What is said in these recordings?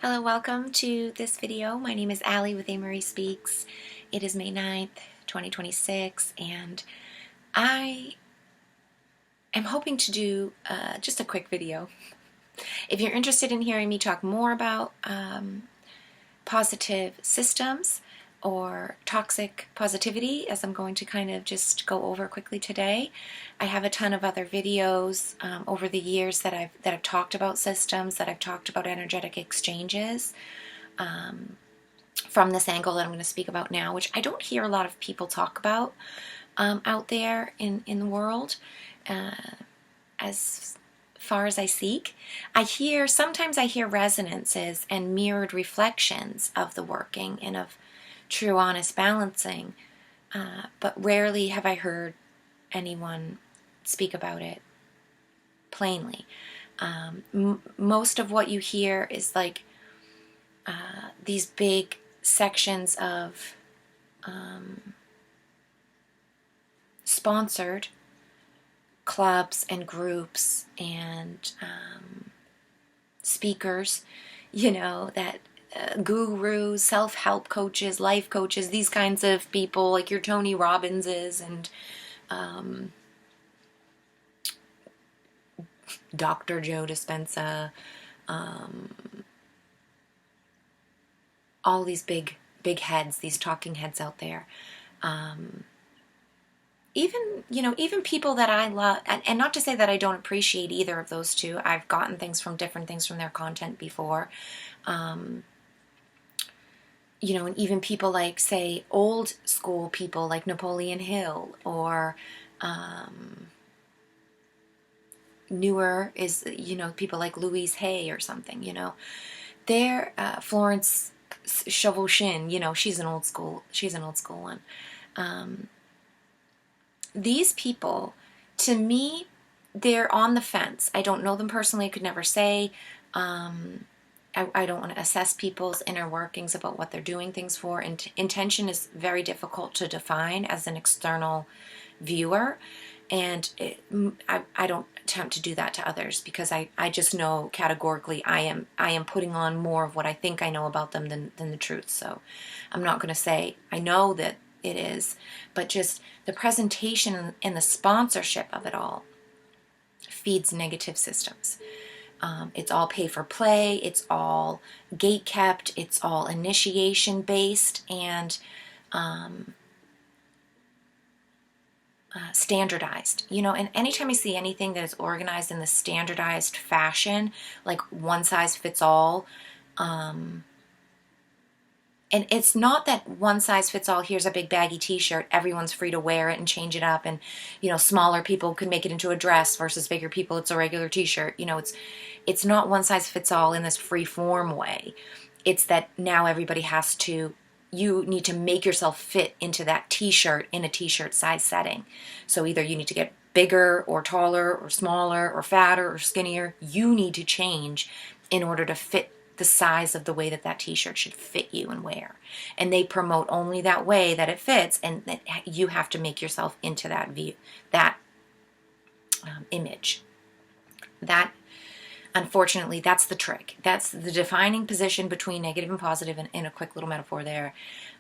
Hello, welcome to this video. My name is Allie with Marie Speaks. It is May 9th, 2026, and I am hoping to do just a quick video. If you're interested in hearing me talk more about positive systems or toxic positivity, as I'm going to kind of just go over quickly today, I have a ton of other videos over the years that I've talked about systems, that I've talked about energetic exchanges from this angle that I'm going to speak about now, which I don't hear a lot of people talk about out there in the world as far as I seek. Sometimes I hear resonances and mirrored reflections of the working and of true honest balancing, but rarely have I heard anyone speak about it plainly. Most of what you hear is like these big sections of sponsored clubs and groups and speakers, that gurus, self-help coaches, life coaches, these kinds of people like your Tony Robbinses and Dr. Joe Dispenza, all these big heads, these talking heads out there. Even people that I love, and not to say that I don't appreciate either of those two. I've gotten different things from their content before. And even people like, say, old school people like Napoleon Hill, or newer is, people like Louise Hay or something, they're Florence Scovel-Shinn, she's an old school one. These people, to me, they're on the fence. I don't know them personally. I could never say. I don't want to assess people's inner workings about what they're doing things for. And intention is very difficult to define as an external viewer. And I don't attempt to do that to others, because I just know categorically I am putting on more of what I think I know about them than the truth. So I'm not going to say I know that it is, but just the presentation and the sponsorship of it all feeds negative systems. It's all pay for play, it's all gate kept, it's all initiation based, and standardized. And anytime I see anything that is organized in the standardized fashion, like one size fits all, and it's not that one size fits all, here's a big baggy t-shirt, everyone's free to wear it and change it up, and smaller people could make it into a dress versus bigger people it's a regular t-shirt. It's not one size fits all in this free form way. It's that now everybody you need to make yourself fit into that t-shirt in a t-shirt size setting. So either you need to get bigger or taller or smaller or fatter or skinnier. You need to change in order to fit the size of the way that t-shirt should fit you and wear. And they promote only that way that it fits, and that you have to make yourself into that view, that image. That, unfortunately, that's the trick. That's the defining position between negative and positive, in a quick little metaphor there.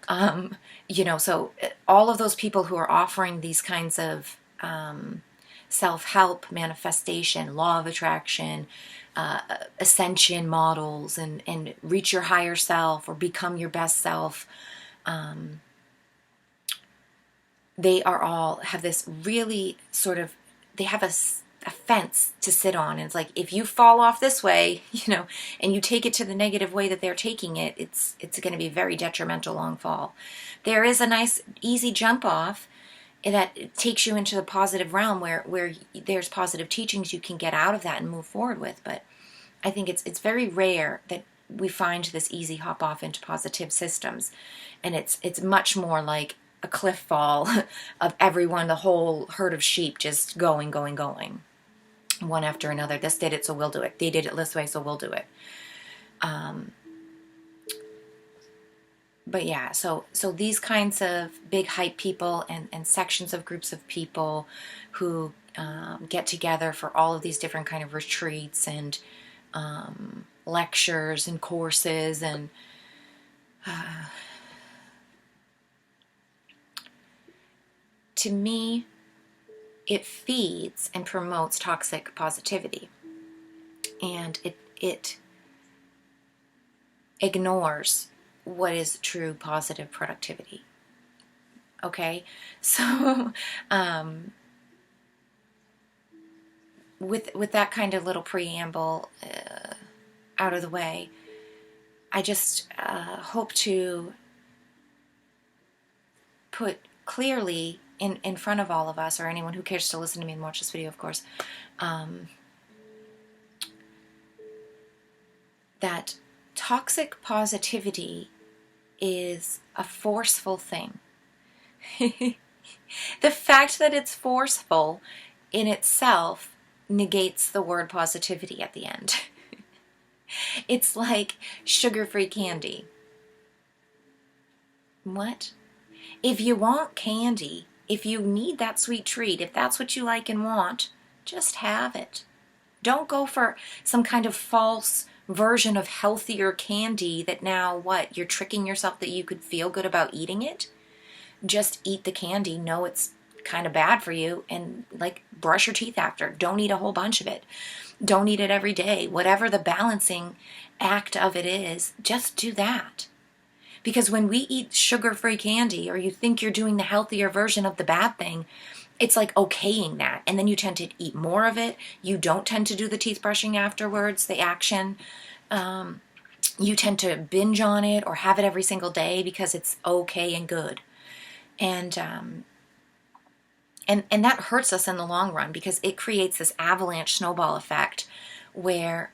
So all of those people who are offering these kinds of self-help, manifestation, law of attraction, ascension models, and reach your higher self or become your best self, they are all have this really sort of, they have a fence to sit on. And it's like, if you fall off this way, and you take it to the negative way that they're taking it, it's going to be a very detrimental long fall. There is a nice easy jump off that takes you into the positive realm where there's positive teachings you can get out of that and move forward with. But I think it's very rare that we find this easy hop off into positive systems, and it's much more like a cliff fall of everyone, the whole herd of sheep, just going, one after another. This did it, so we'll do it. They did it this way, so we'll do it. But yeah, so these kinds of big hype people and sections of groups of people who get together for all of these different kind of retreats and lectures and courses and to me, it feeds and promotes toxic positivity, and it ignores what is true positive productivity. Okay, so with that kind of little preamble out of the way, I just hope to put clearly in front of all of us, or anyone who cares to listen to me and watch this video, of course, that toxic positivity is a forceful thing. The fact that it's forceful in itself negates the word positivity at the end. It's like sugar-free candy. What? If you want candy, if you need that sweet treat, if that's what you like and want, just have it. Don't go for some kind of false version of healthier candy that now what? You're tricking yourself that you could feel good about eating it? Just eat the candy. Know it's kind of bad for you, and like brush your teeth after. Don't eat a whole bunch of it. Don't eat it every day. Whatever the balancing act of it is, just do that. Because when we eat sugar-free candy, or you think you're doing the healthier version of the bad thing, it's like okaying that. And then you tend to eat more of it. You don't tend to do the teeth brushing afterwards, the action. You tend to binge on it or have it every single day because it's okay and good. And that hurts us in the long run, because it creates this avalanche snowball effect where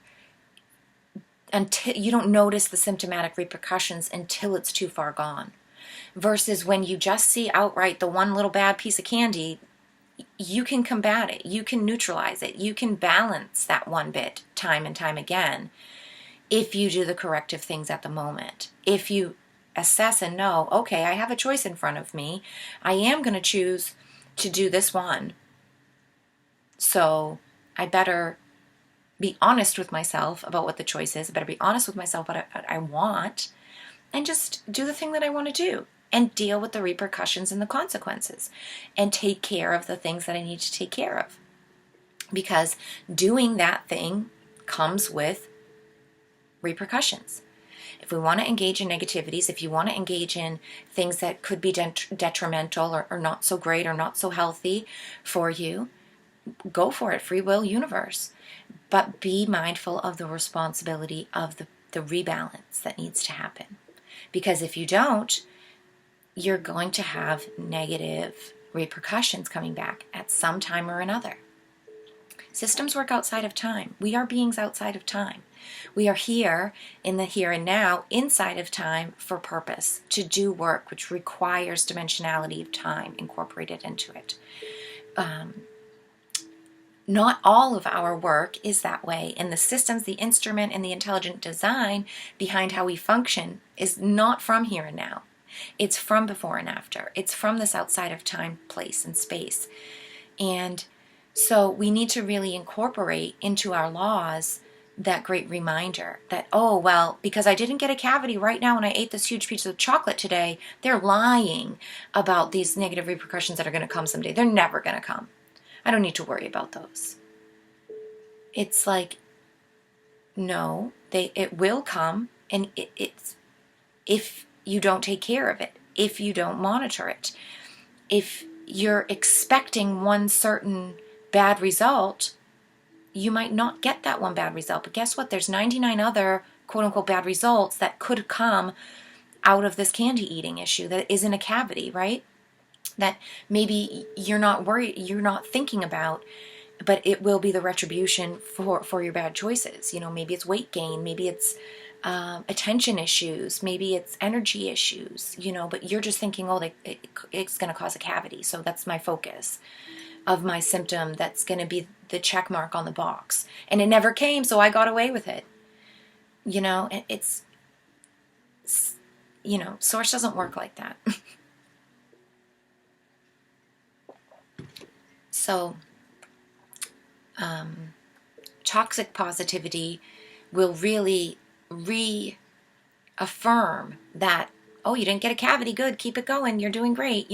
until you don't notice the symptomatic repercussions until it's too far gone. Versus when you just see outright the one little bad piece of candy, you can combat it, you can neutralize it, you can balance that one bit time and time again if you do the corrective things at the moment. If you assess and know, okay, I have a choice in front of me, I am going to choose to do this one, so I better be honest with myself about what the choice is. I better be honest with myself about what I want, and just do the thing that I want to do and deal with the repercussions and the consequences and take care of the things that I need to take care of. Because doing that thing comes with repercussions. If we want to engage in negativities, if you want to engage in things that could be detrimental or not so great or not so healthy for you, go for it, free will universe. But be mindful of the responsibility of the rebalance that needs to happen. Because if you don't, you're going to have negative repercussions coming back at some time or another. Systems work outside of time. We are beings outside of time. We are here in the here and now, inside of time, for purpose, to do work which requires dimensionality of time incorporated into it. Not all of our work is that way, and the systems, the instrument, and the intelligent design behind how we function is not from here and now. It's from before and after. It's from this outside of time, place, and space. And so we need to really incorporate into our laws that great reminder that, oh, well, because I didn't get a cavity right now when I ate this huge piece of chocolate today, they're lying about these negative repercussions that are going to come someday. They're never going to come. I don't need to worry about those. It's like, no, it will come, and it's if you don't take care of it, if you don't monitor it, if you're expecting one certain bad result, you might not get that one bad result. But guess what? There's 99 other quote-unquote bad results that could come out of this candy eating issue that isn't a cavity, right? That maybe you're not worried, you're not thinking about, but it will be the retribution for your bad choices. You know, maybe it's weight gain, maybe it's attention issues, maybe it's energy issues, you know, but you're just thinking, oh, it's going to cause a cavity. So that's my focus of my symptom. That's going to be the check mark on the box. And it never came, so I got away with it. You know, it's you know, Source doesn't work like that. So, toxic positivity will really reaffirm that, oh, you didn't get a cavity, good, keep it going, you're doing great,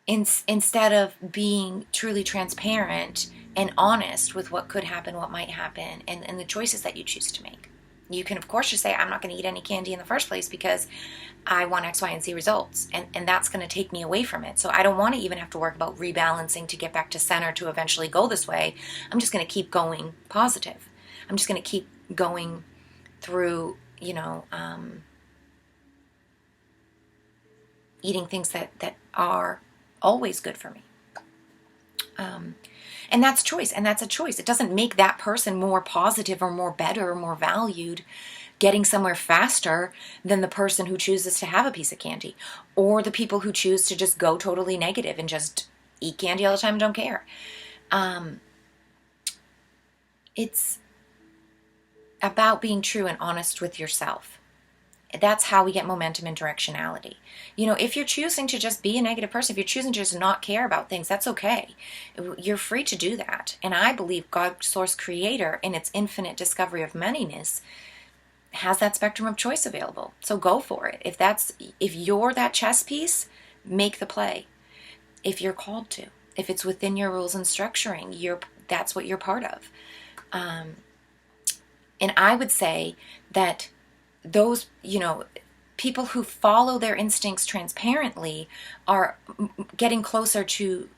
instead of being truly transparent and honest with what could happen, what might happen, and the choices that you choose to make. You can, of course, just say, I'm not going to eat any candy in the first place because I want X, Y, and Z results. And that's going to take me away from it. So I don't want to even have to work about rebalancing to get back to center to eventually go this way. I'm just going to keep going positive. I'm just going to keep going through, eating things that are always good for me. And that's choice, and that's a choice. It doesn't make that person more positive or more better or more valued getting somewhere faster than the person who chooses to have a piece of candy, or the people who choose to just go totally negative and just eat candy all the time and don't care. It's about being true and honest with yourself. That's how we get momentum and directionality. If you're choosing to just be a negative person, if you're choosing to just not care about things, that's okay. You're free to do that. And I believe God, Source Creator, in its infinite discovery of manyness, has that spectrum of choice available. So go for it. If you're that chess piece, make the play. If you're called to, if it's within your rules and structuring, that's what you're part of. And I would say that those, people who follow their instincts transparently are getting closer to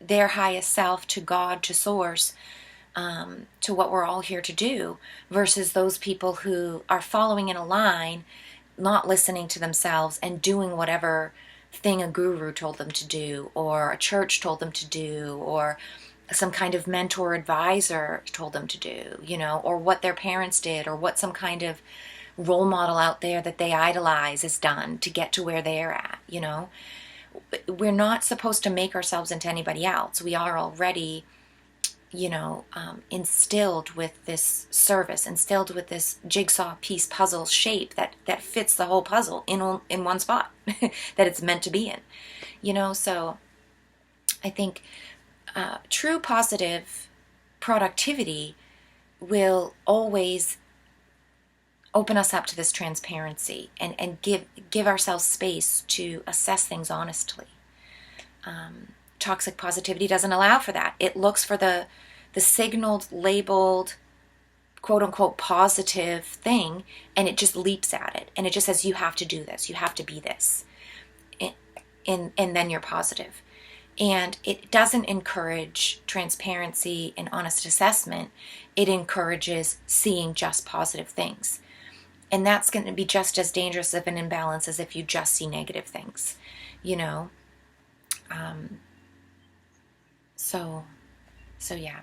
their highest self, to God, to Source, to what we're all here to do, versus those people who are following in a line, not listening to themselves and doing whatever thing a guru told them to do, or a church told them to do, or some kind of mentor advisor told them to do, or what their parents did, or what some kind of role model out there that they idolize is done to get to where they're at. We're not supposed to make ourselves into anybody else. We are already, instilled with this service, instilled with this jigsaw piece puzzle shape that fits the whole puzzle in one spot that it's meant to be in. So I think true positive productivity will always open us up to this transparency and give ourselves space to assess things honestly. Toxic positivity doesn't allow for that. It looks for the signaled, labeled, quote unquote positive thing, and it just leaps at it. And it just says, you have to do this, you have to be this. And then you're positive. And it doesn't encourage transparency and honest assessment. It encourages seeing just positive things. And that's going to be just as dangerous of an imbalance as if you just see negative things, So yeah.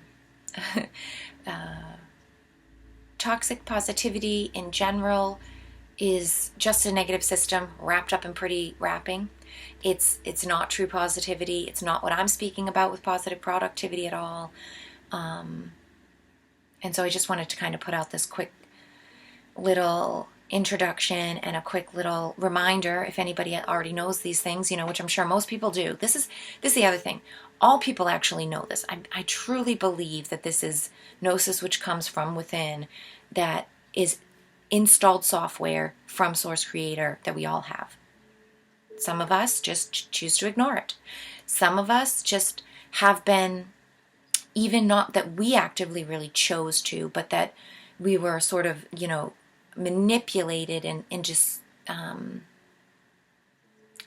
Toxic positivity in general is just a negative system wrapped up in pretty wrapping. It's not true positivity. It's not what I'm speaking about with positive productivity at all. And so I just wanted to kind of put out this quick little introduction and a quick little reminder, if anybody already knows these things, which I'm sure most people do. This is the other thing. All people actually know this. I truly believe that this is gnosis, which comes from within, that is installed software from Source Creator that we all have. Some of us just choose to ignore it. Some of us just have been, even not that we actively really chose to, but that we were sort of, manipulated and just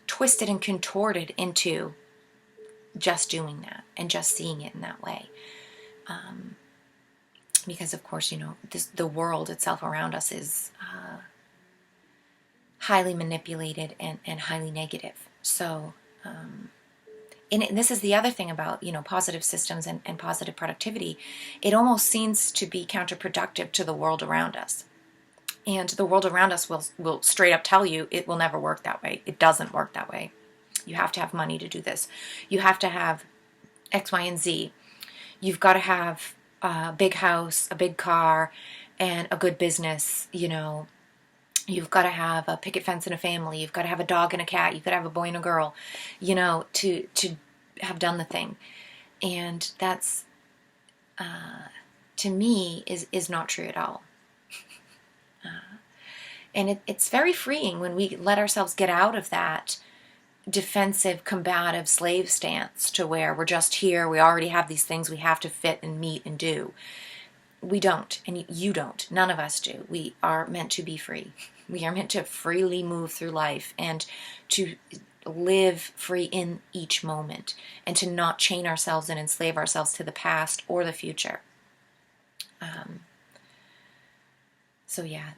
twisted and contorted into just doing that and just seeing it in that way. Because of course, the world itself around us is highly manipulated and highly negative. So, and this is the other thing about, positive systems and positive productivity. It almost seems to be counterproductive to the world around us. And the world around us will straight up tell you it will never work that way. It doesn't work that way. You have to have money to do this. You have to have X, Y, and Z. You've got to have a big house, a big car, and a good business. You've got to have a picket fence and a family. You've got to have a dog and a cat. You've got to have a boy and a girl, to have done the thing. And that's to me, is not true at all. And it's very freeing when we let ourselves get out of that defensive, combative slave stance to where we're just here, we already have these things we have to fit and meet and do. We don't, and you don't. None of us do. We are meant to be free. We are meant to freely move through life and to live free in each moment and to not chain ourselves and enslave ourselves to the past or the future. So yeah,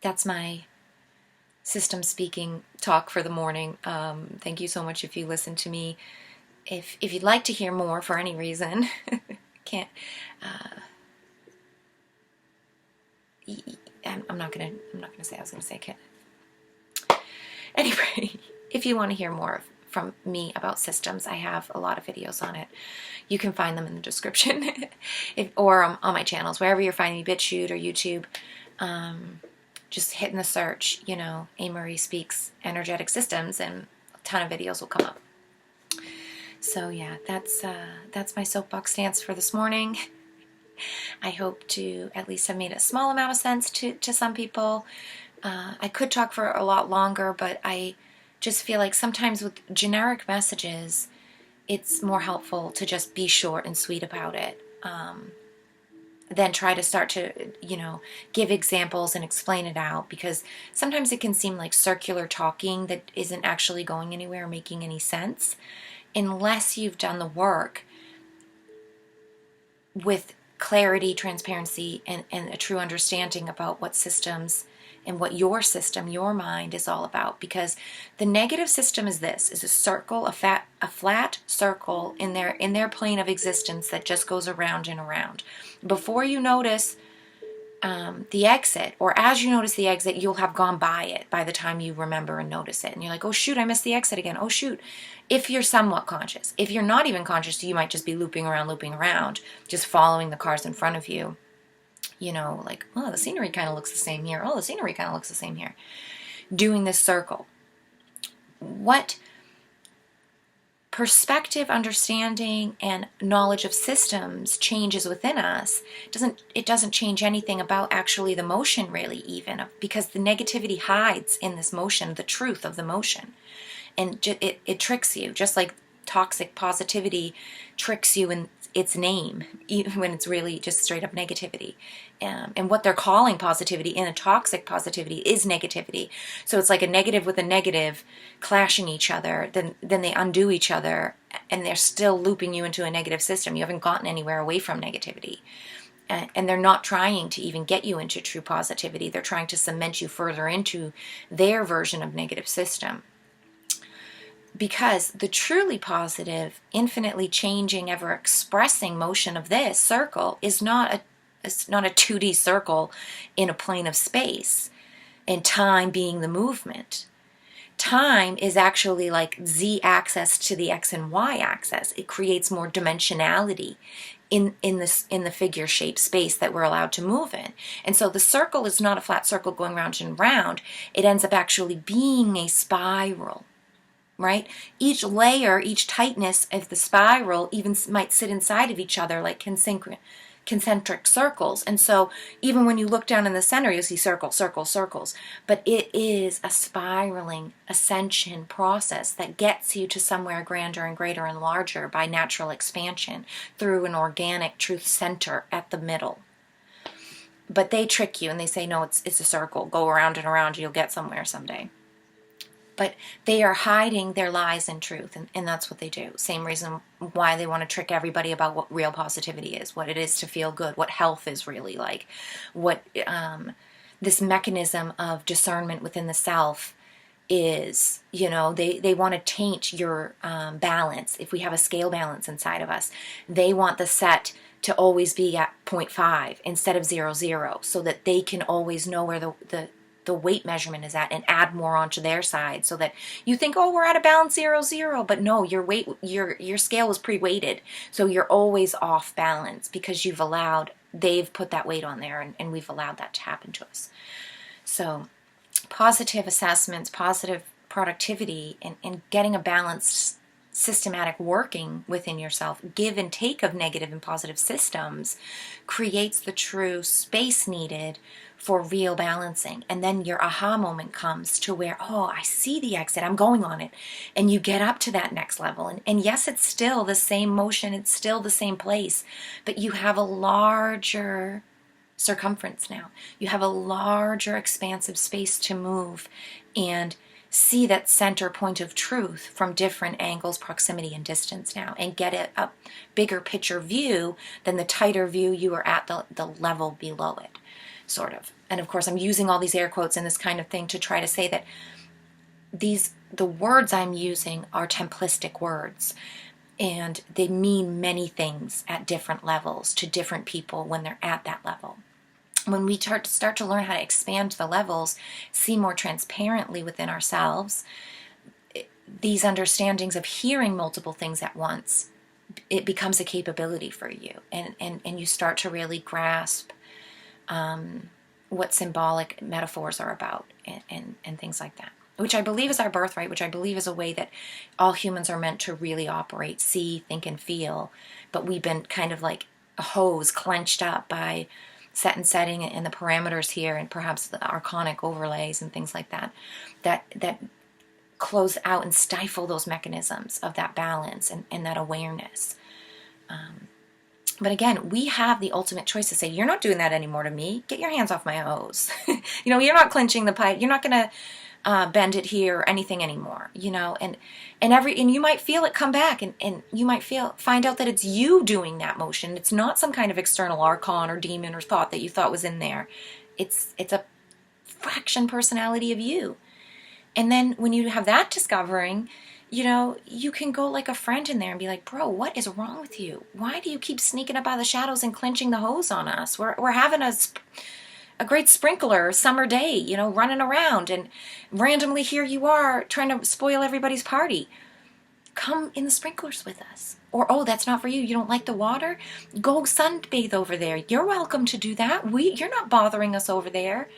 that's my system speaking talk for the morning. Thank you so much if you listen to me. If you'd like to hear more for any reason, can't. I'm not gonna say. I was gonna say can't. Anyway, if you want to hear more from me about systems, I have a lot of videos on it. You can find them in the description, or on my channels, wherever you're finding me, BitChute or YouTube. Just hitting the search, A-Marie Speaks Energetic Systems, and a ton of videos will come up. So yeah, that's my soapbox stance for this morning. I hope to at least have made a small amount of sense to some people. I could talk for a lot longer, but I just feel like sometimes with generic messages, it's more helpful to just be short and sweet about it. Then try to start to, give examples and explain it out, because sometimes it can seem like circular talking that isn't actually going anywhere or making any sense unless you've done the work with clarity, transparency, and a true understanding about what systems and what your system, your mind is all about. Because the negative system is a circle, a flat circle in their plane of existence that just goes around and around. Before you notice the exit, or as you notice the exit, you'll have gone by it by the time you remember and notice it. And you're like, oh shoot, I missed the exit again. Oh shoot. If you're somewhat conscious. If you're not even conscious, you might just be looping around, just following the cars in front of you. Like, oh, the scenery kind of looks the same here. Oh, the scenery kind of looks the same here. Doing this circle. What perspective, understanding, and knowledge of systems changes within us, it doesn't change anything about actually the motion, really, even, because the negativity hides in this motion, the truth of the motion. And it tricks you, just like toxic positivity tricks you in its name, even when it's really just straight up negativity. And what they're calling positivity in a toxic positivity is negativity. So it's like a negative with a negative clashing each other, then they undo each other, and they're still looping you into a negative system. You haven't gotten anywhere away from negativity. And they're not trying to even get you into true positivity. They're trying to cement you further into their version of negative system. Because the truly positive, infinitely changing, ever expressing motion of this circle is not a 2D circle in a plane of space, and time being the movement. Time is actually like Z-axis to the X and Y axis. It creates more dimensionality in the figure shape space that we're allowed to move in. And so the circle is not a flat circle going round and round. It ends up actually being a spiral. Right? Each layer, each tightness of the spiral even might sit inside of each other like concentric circles. And so even when you look down in the center, you'll see circles, circles, circles. But it is a spiraling ascension process that gets you to somewhere grander and greater and larger by natural expansion through an organic truth center at the middle. But they trick you and they say, no, it's a circle. Go around and around, you'll get somewhere someday. But they are hiding their lies in truth, and that's what they do. Same reason why they want to trick everybody about what real positivity is, what it is to feel good, what health is really like, what this mechanism of discernment within the self is. They want to taint your balance. If we have a scale balance inside of us, they want the set to always be at 0.5 instead of 0.0, so that they can always know where the weight measurement is at and add more onto their side, so that you think, oh, we're at a balance 0.0, but no, your scale was pre-weighted, so you're always off balance because they've put that weight on there, and we've allowed that to happen to us. So positive assessments, positive productivity, and getting a balanced systematic working within yourself, give and take of negative and positive systems, creates the true space needed for real balancing. And then your aha moment comes to where, oh, I see the exit, I'm going on it. And you get up to that next level. And yes, it's still the same motion, it's still the same place, but you have a larger circumference now. You have a larger expansive space to move and see that center point of truth from different angles, proximity and distance now, and get a bigger picture view than the tighter view you were at the level below it, sort of. And of course, I'm using all these air quotes and this kind of thing to try to say that the words I'm using are templistic words, and they mean many things at different levels to different people when they're at that level. When we start to learn how to expand the levels, see more transparently within ourselves, these understandings of hearing multiple things at once, it becomes a capability for you. And you start to really grasp what symbolic metaphors are about and things like that. Which I believe is our birthright, which I believe is a way that all humans are meant to really operate, see, think, and feel. But we've been kind of like a hose clenched up by set and setting and the parameters here, and perhaps the archonic overlays and things like that close out and stifle those mechanisms of that balance and that awareness. But again, we have the ultimate choice to say, you're not doing that anymore to me. Get your hands off my hose. You're not clenching the pipe. You're not going to bend it here or anything anymore, and you might feel it come back, and you might find out that it's you doing that motion. It's not some kind of external archon or demon or thought that you thought was in there. It's a fraction personality of you. And then when you have that discovering, you can go like a friend in there and be like, bro, what is wrong with you? Why do you keep sneaking up out of the shadows and clenching the hose on us? We're having a great sprinkler summer day, running around, and randomly here you are trying to spoil everybody's party. Come in the sprinklers with us. Or, oh, that's not for you. You don't like the water? Go sunbathe over there. You're welcome to do that. You're not bothering us over there.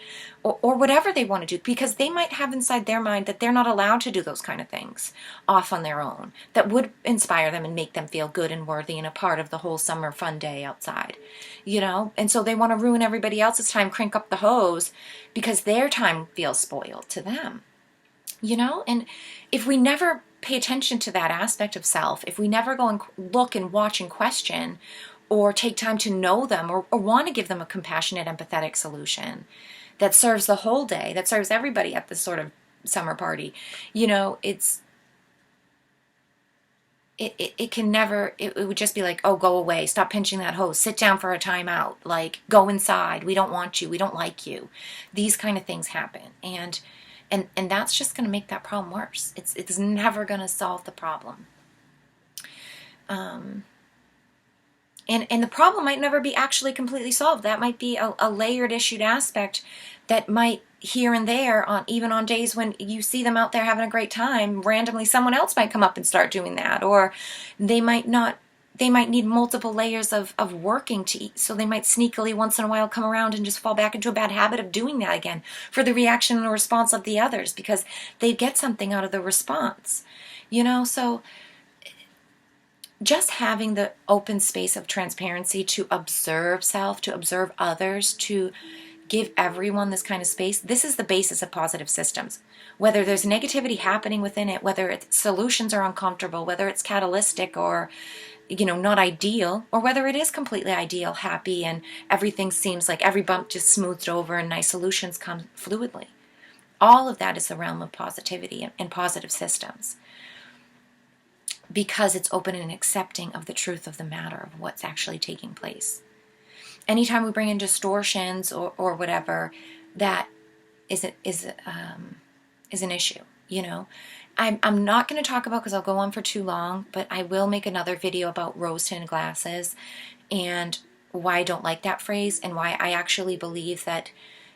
Or whatever they want to do, because they might have inside their mind that they're not allowed to do those kind of things off on their own that would inspire them and make them feel good and worthy and a part of the whole summer fun day outside, and so they want to ruin everybody else's time, crank up the hose because their time feels spoiled to them, and if we never pay attention to that aspect of self, if we never go and look and watch and question or take time to know them or want to give them a compassionate, empathetic solution that serves the whole day, that serves everybody at this sort of summer party, it can never, it would just be like, oh, go away, stop pinching that hose, sit down for a timeout, like, go inside, we don't want you, we don't like you. These kind of things happen. And that's just going to make that problem worse. It's never going to solve the problem. And the problem might never be actually completely solved. That might be a layered issued aspect that might here and there, even on days when you see them out there having a great time, randomly someone else might come up and start doing that. Or they might need multiple layers of working to eat. So they might sneakily once in a while come around and just fall back into a bad habit of doing that again for the reaction and response of the others, because they get something out of the response. So just having the open space of transparency to observe self, to observe others, to give everyone this kind of space, this is the basis of positive systems. Whether there's negativity happening within it, whether its solutions are uncomfortable, whether it's catalytic or, not ideal, or whether it is completely ideal, happy, and everything seems like every bump just smoothed over and nice solutions come fluidly. All of that is the realm of positivity and positive systems, because it's open and accepting of the truth of the matter, of what's actually taking place. Anytime we bring in distortions or whatever, that is an issue, I'm not going to talk about, because I'll go on for too long, but I will make another video about rose-tinted glasses and why I don't like that phrase, and why I actually believe that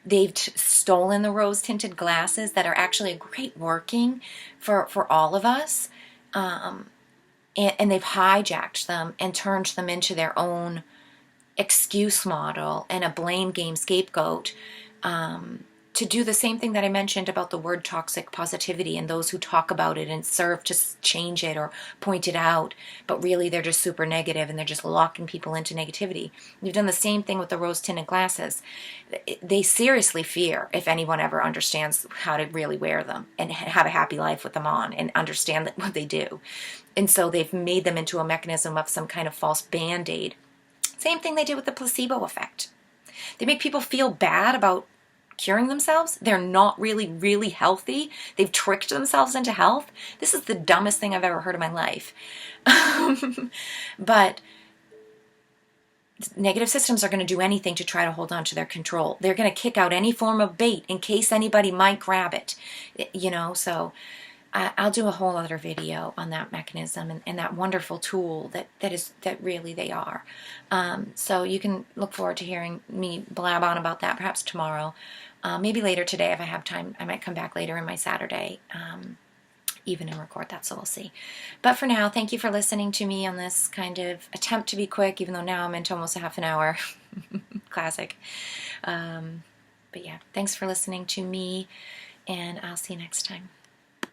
they've stolen the rose-tinted glasses that are actually a great working for all of us. And they've hijacked them and turned them into their own excuse model and a blame game scapegoat to do the same thing that I mentioned about the word toxic positivity and those who talk about it and serve to change it or point it out, but really they're just super negative and they're just locking people into negativity. We've done the same thing with the rose-tinted glasses. They seriously fear if anyone ever understands how to really wear them and have a happy life with them on and understand what they do. And so they've made them into a mechanism of some kind of false band-aid. Same thing they did with the placebo effect. They make people feel bad about curing themselves. They're not really healthy. They've tricked themselves into health. This is the dumbest thing I've ever heard in my life. But negative systems are going to do anything to try to hold on to their control. They're going to kick out any form of bait in case anybody might grab it. So I'll do a whole other video on that mechanism and that wonderful tool that really they are. So you can look forward to hearing me blab on about that perhaps tomorrow. Maybe later today if I have time. I might come back later in my Saturday even and record that, so we'll see. But for now, thank you for listening to me on this kind of attempt to be quick, even though now I'm into almost a half an hour. Classic. But yeah, thanks for listening to me, and I'll see you next time.